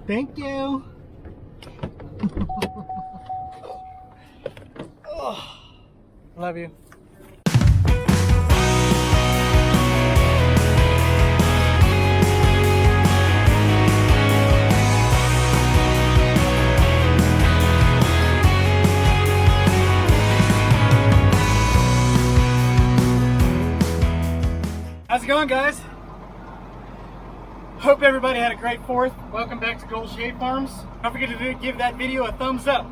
Thank you. Oh, love you. How's it going, guys? Hope everybody had a great 4th. Welcome back to Gold Shade Farms. Don't forget to give that video a thumbs up.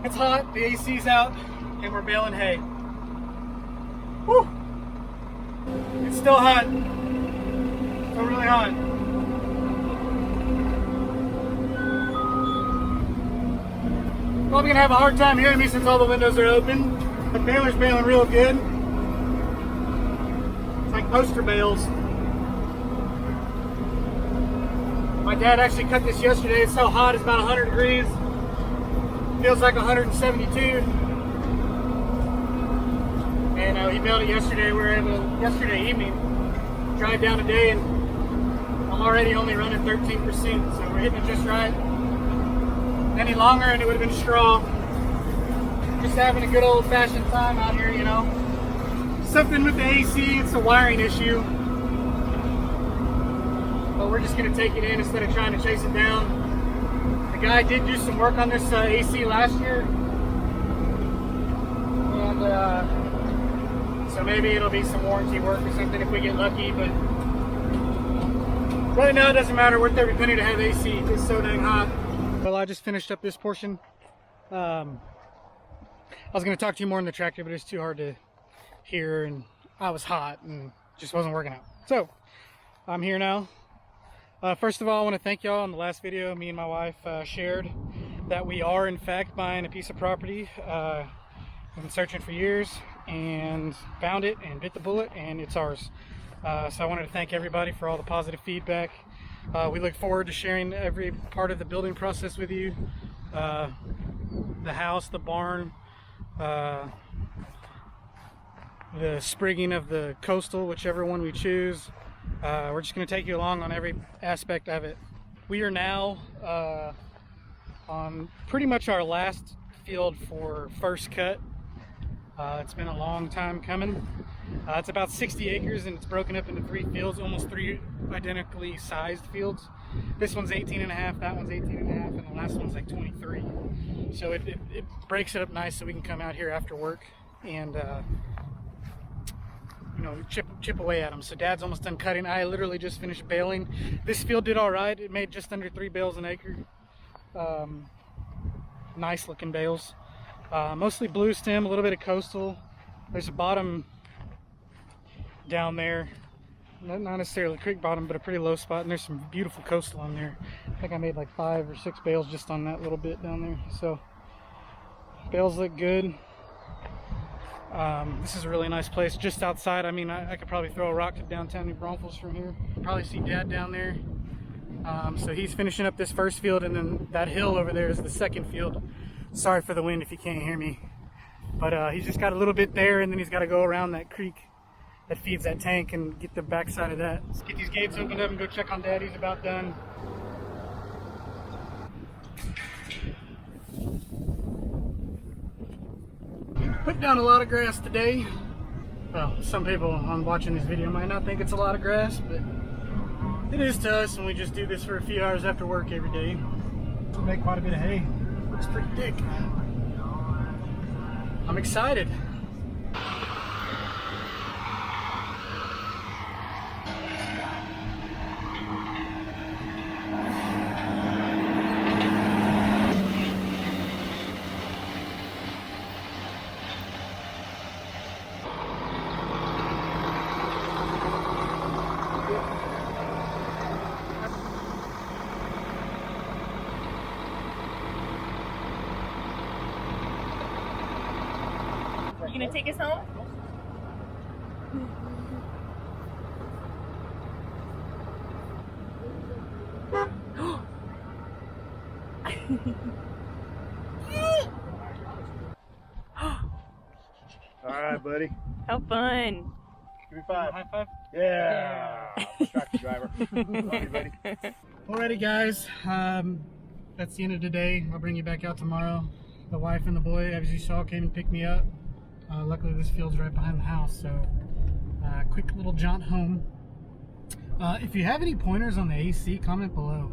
It's hot, the AC's out, and we're baling hay. Woo! It's still hot. Still really hot. Probably gonna have a hard time hearing me since all the windows are open. The baler's baling real good. It's like poster bales. My dad actually cut this yesterday. It's so hot, it's about 100 degrees. Feels like 172. And he baled it yesterday. We were able to, yesterday evening, drive down today, and I'm already only running 13%, so we're hitting it just right. Any longer and it would have been straw. Just having a good old-fashioned time out here, you know. Something with the AC, it's a wiring issue. But we're just going to take it in instead of trying to chase it down. The guy did do some work on this AC last year. And so maybe it'll be some warranty work or something if we get lucky. But right now it doesn't matter. Worth every penny to have AC. It's so dang hot. Well, I just finished up this portion. I was going to talk to you more in the tractor, but it's too hard to hear. And I was hot and just wasn't working out. So I'm here now. First of all, I want to thank y'all. On the last video, me and my wife shared that we are in fact buying a piece of property. We've been searching for years and found it and bit the bullet, and it's ours. So I wanted to thank everybody for all the positive feedback. We look forward to sharing every part of the building process with you. The house, the barn, the sprigging of the coastal, whichever one we choose. We're just going to take you along on every aspect of it. We are now on pretty much our last field for first cut. It's been a long time coming. It's about 60 acres and it's broken up into 3 fields, almost 3 identically sized fields. This one's 18 and a half, that one's 18 and a half, and the last one's like 23. So it breaks it up nice so we can come out here after work and you know, chip away at them. So Dad's almost done cutting. I literally just finished baling. This field did all right. It made just under 3 bales an acre. Nice looking bales. Mostly blue stem, a little bit of coastal. There's a bottom down there. Not necessarily creek bottom, but a pretty low spot. And there's some beautiful coastal on there. I think I made like 5 or 6 bales just on that little bit down there. So bales look good. This is a really nice place just outside. I mean, I could probably throw a rock to downtown New Braunfels from here. Probably see Dad down there. So he's finishing up this first field, and then that hill over there is the second field. Sorry for the wind if you can't hear me. But he's just got a little bit there, and then he's got to go around that creek that feeds that tank and get the backside of that. Let's get these gates opened up and go check on Dad. He's about done. Put down a lot of grass today. Well, some people on watching this video might not think it's a lot of grass, but it is to us, and we just do this for a few hours after work every day. We make quite a bit of hay. Looks pretty thick. I'm excited. You gonna take us home? All right, buddy. How fun. Give me 5. High five. Yeah. Tractor driver. Love you, buddy. Alrighty, guys. That's the end of today. I'll bring you back out tomorrow. The wife and the boy, as you saw, came and picked me up. Luckily, this field's right behind the house, so quick little jaunt home. If you have any pointers on the AC, comment below.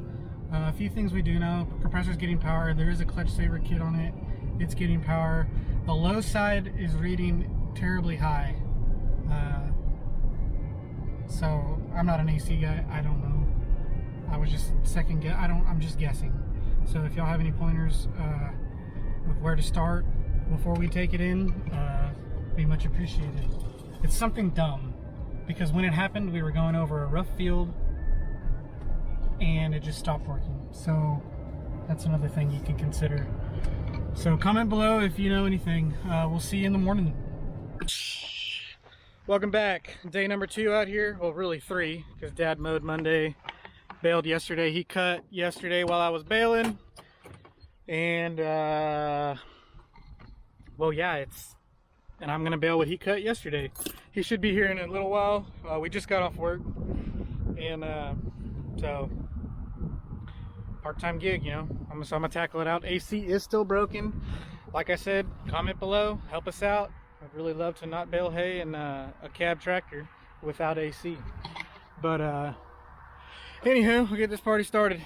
A few things we do know: compressor's getting power. There is a clutch saver kit on it. It's getting power. The low side is reading terribly high. So I'm not an AC guy. I don't know. I was just second guess. I'm just guessing. So if y'all have any pointers with where to start before we take it in, be much appreciated. It's something dumb, because when it happened, we were going over a rough field and it just stopped working. So that's another thing you can consider. So comment below if you know anything. We'll see you in the morning. Welcome back. Day number 2 out here. Well, really 3, because Dad mowed Monday, baled yesterday. He cut yesterday while I was baling. And well, yeah, and I'm gonna bale what he cut yesterday. He should be here in a little while. We just got off work, and so part-time gig, you know. So I'm gonna tackle it out. AC is still broken. Like I said, comment below, help us out. I'd really love to not bale hay in a cab tractor without AC. But anywho, we'll get this party started.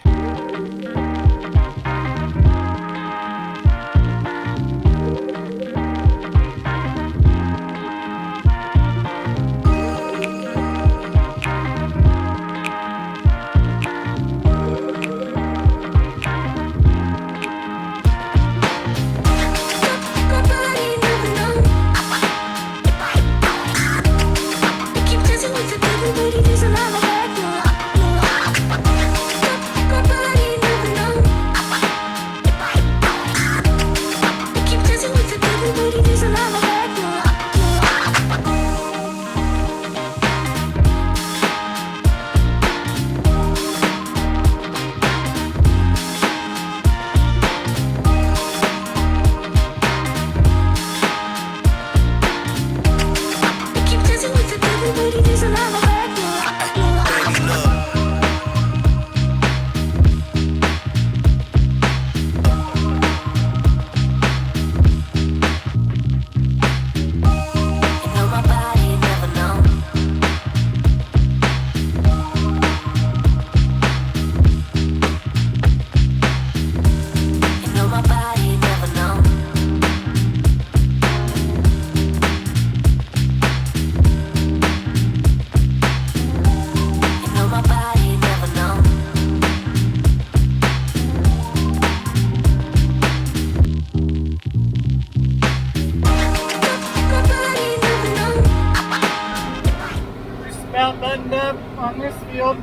Buttoned up on this field.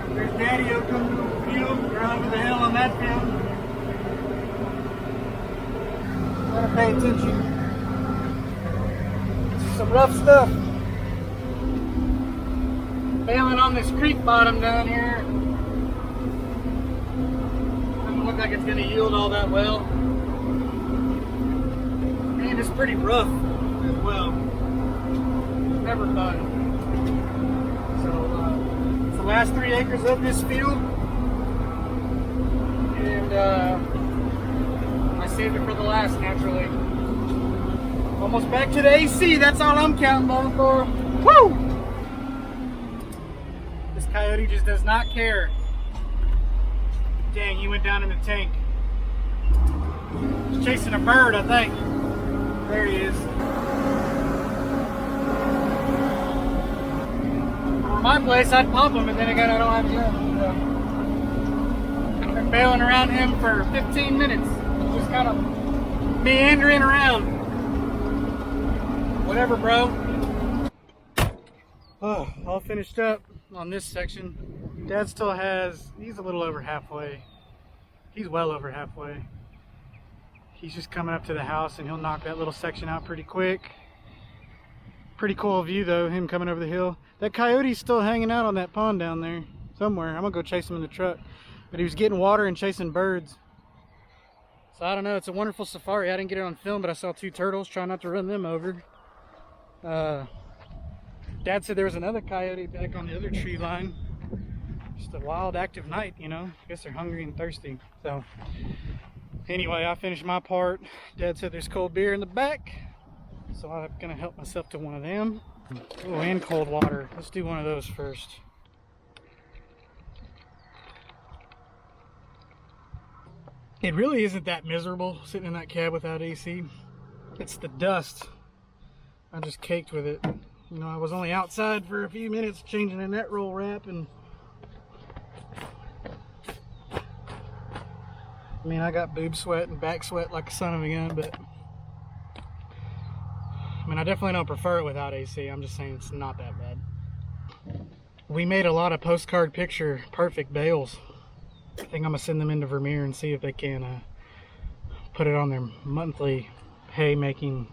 There's Daddy-O coming over the field, or over the hill on that field. Gotta pay attention. This is some rough stuff. Baling on this creek bottom down here. Doesn't look like it's gonna yield all that well. And it's pretty rough as well. Never done. It's the last 3 acres of this field, and I saved it for the last, naturally. Almost back to the AC, that's all I'm counting on for. Woo! This coyote just does not care. Dang, he went down in the tank. He's chasing a bird, I think. There he is. My place, I'd pop him, and then I don't have to. I've been bailing around him for 15 minutes, just kind of meandering around. Whatever, bro. Oh, all finished up on this section. Dad still has, he's a little over halfway. He's well over halfway. He's just coming up to the house, and he'll knock that little section out pretty quick. Pretty cool view though, him coming over the hill. That coyote's still hanging out on that pond down there somewhere. I'm gonna go chase him in the truck. But he was getting water and chasing birds. So I don't know, it's a wonderful safari. I didn't get it on film, but I saw 2 turtles. Try not to run them over. Dad said there was another coyote back on the other tree line. Just a wild, active night, you know. I guess they're hungry and thirsty. So, anyway, I finished my part. Dad said there's cold beer in the back, so I'm gonna help myself to one of them. Oh, and cold water. Let's do one of those first. It really isn't that miserable sitting in that cab without AC. It's the dust. I'm just caked with it. You know, I was only outside for a few minutes changing a net roll wrap, and I mean, I got boob sweat and back sweat like a son of a gun, but I mean, I definitely don't prefer it without AC. I'm just saying it's not that bad. We made a lot of postcard picture perfect bales. I think I'm gonna send them into Vermeer and see if they can put it on their monthly hay making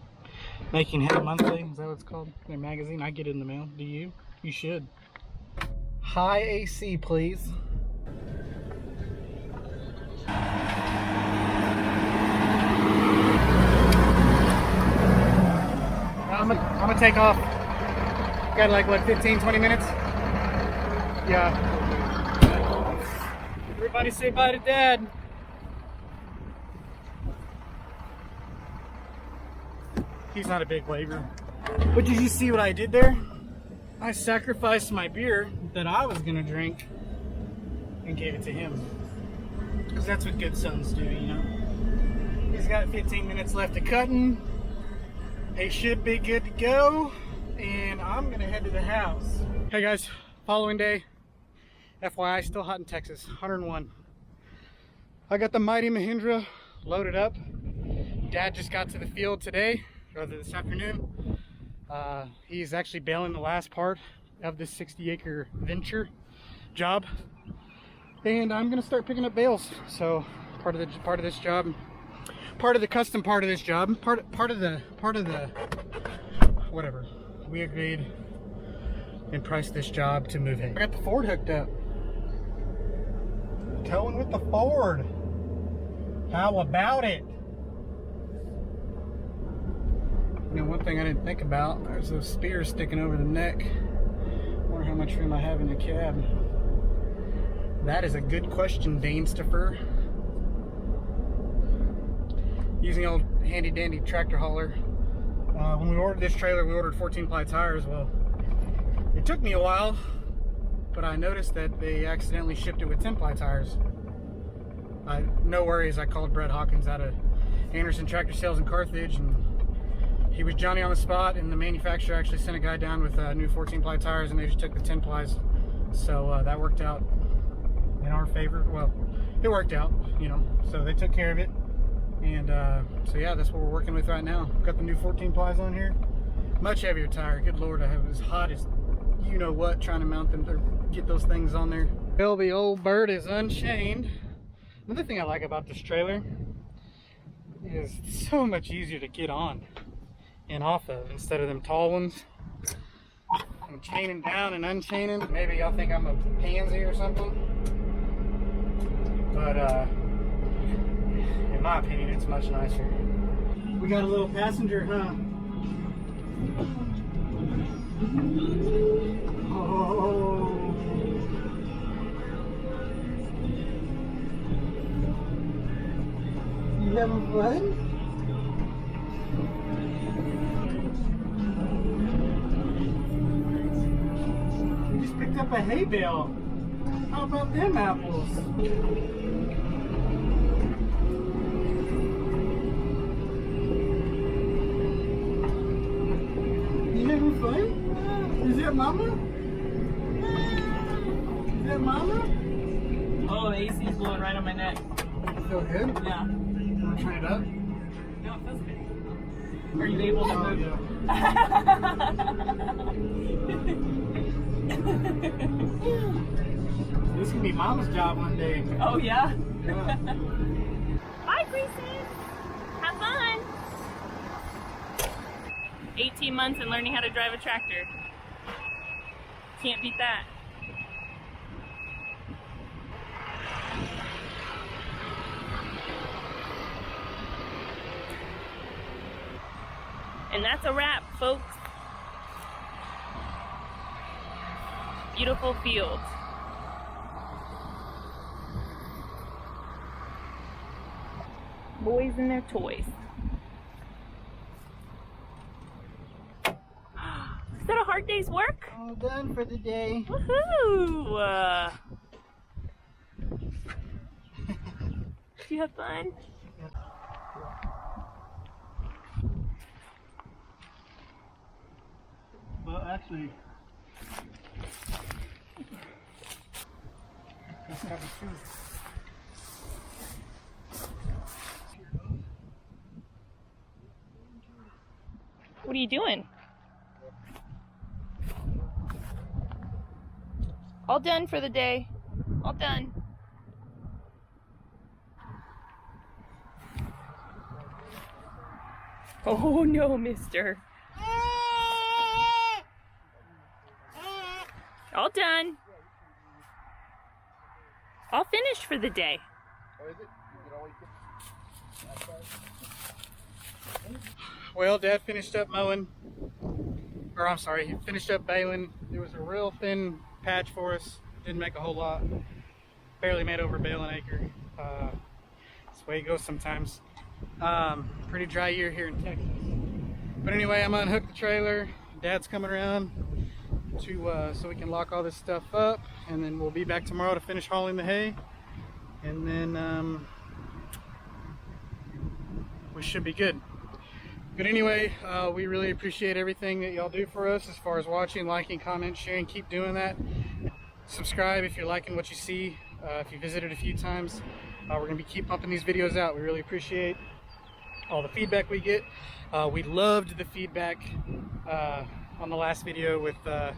hay monthly. Is that what it's called? Their magazine. I get it in the mail. Do you? You should. High AC, please. I'm gonna take off. Got like what, 15-20 minutes? Yeah. Everybody say bye to Dad. He's not a big waver. But did you see what I did there? I sacrificed my beer that I was gonna drink and gave it to him. Because that's what good sons do, you know? He's got 15 minutes left of cutting. They should be good to go. And I'm gonna head to the house. Hey guys, following day. FYI, still hot in Texas, 101. I got the mighty Mahindra loaded up. Dad just got to the field today, rather this afternoon. He's actually baling the last part of this 60-acre venture job, and I'm gonna start picking up bales. So part of this job, part of the custom part of this job, part of the whatever. We agreed and priced this job to move in. I got the Ford hooked up. Towing with the Ford. How about it? You know, one thing I didn't think about, there's those spears sticking over the neck. Wonder how much room I have in the cab. That is a good question, Danestoffer. Using old handy dandy tractor hauler. When we ordered this trailer, we ordered 14-ply tires. Well, it took me a while, but I noticed that they accidentally shipped it with 10-ply tires. No worries, I called Brett Hawkins out of Anderson Tractor Sales in Carthage, and he was Johnny on the spot, and the manufacturer actually sent a guy down with new 14-ply tires, and they just took the 10-plies. So that worked out in our favor. Well, it worked out, you know, so they took care of it. And so yeah, that's what we're working with right now. Got the new 14-plies on here. Much heavier tire. Good Lord, I have as hot as you know what trying to mount them, or get those things on there. Well, the old bird is unchained. Another thing I like about this trailer is it's so much easier to get on and off of instead of them tall ones. I'm chaining down and unchaining. Maybe y'all think I'm a pansy or something, but in my opinion, it's much nicer. We got a little passenger, huh? Oh. You having fun? We just picked up a hay bale. How about them apples? You having fun? Is that Mama? Is that Mama? Oh, the AC is blowing right on my neck. Feel good? Yeah. You want to turn it up? No, it feels good. Are you able to move? This can be Mama's job one day. Oh, yeah? Yeah. Bye, princess. Have fun. 18 months and learning how to drive a tractor. Can't beat that. And that's a wrap, folks. beautiful field. Boys and their toys. Is that a hard day's work? All done for the day. Woohoo! Did you have fun? Well, actually, that's not true. What are you doing? All done for the day. All done. Oh no, mister. All done. All finished for the day. Well, Dad finished up mowing, or I'm sorry, he finished up baling. It was a real thin patch for us. Didn't make a whole lot. Barely made over a bale an acre. That's the way it goes sometimes. Pretty dry year here in Texas. But anyway, I'm gonna unhook the trailer. Dad's coming around to so we can lock all this stuff up, and then we'll be back tomorrow to finish hauling the hay, and then we should be good. But anyway, we really appreciate everything that y'all do for us as far as watching, liking, commenting, sharing. Keep doing that. Subscribe if you're liking what you see. If you visited a few times, we're going to keep pumping these videos out. We really appreciate all the feedback we get. We loved the feedback on the last video with the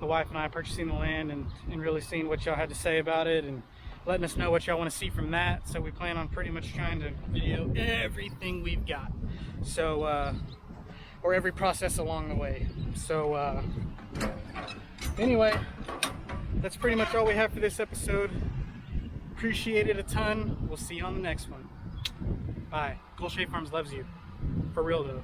wife and I purchasing the land, and really seeing what y'all had to say about it and letting us know what y'all want to see from that. So we plan on pretty much trying to video everything we've got, so or every process along the way. So anyway, that's pretty much all we have for this episode. Appreciate it a ton. We'll see you on the next one. Bye. Gold Shade Farms loves you. For real though.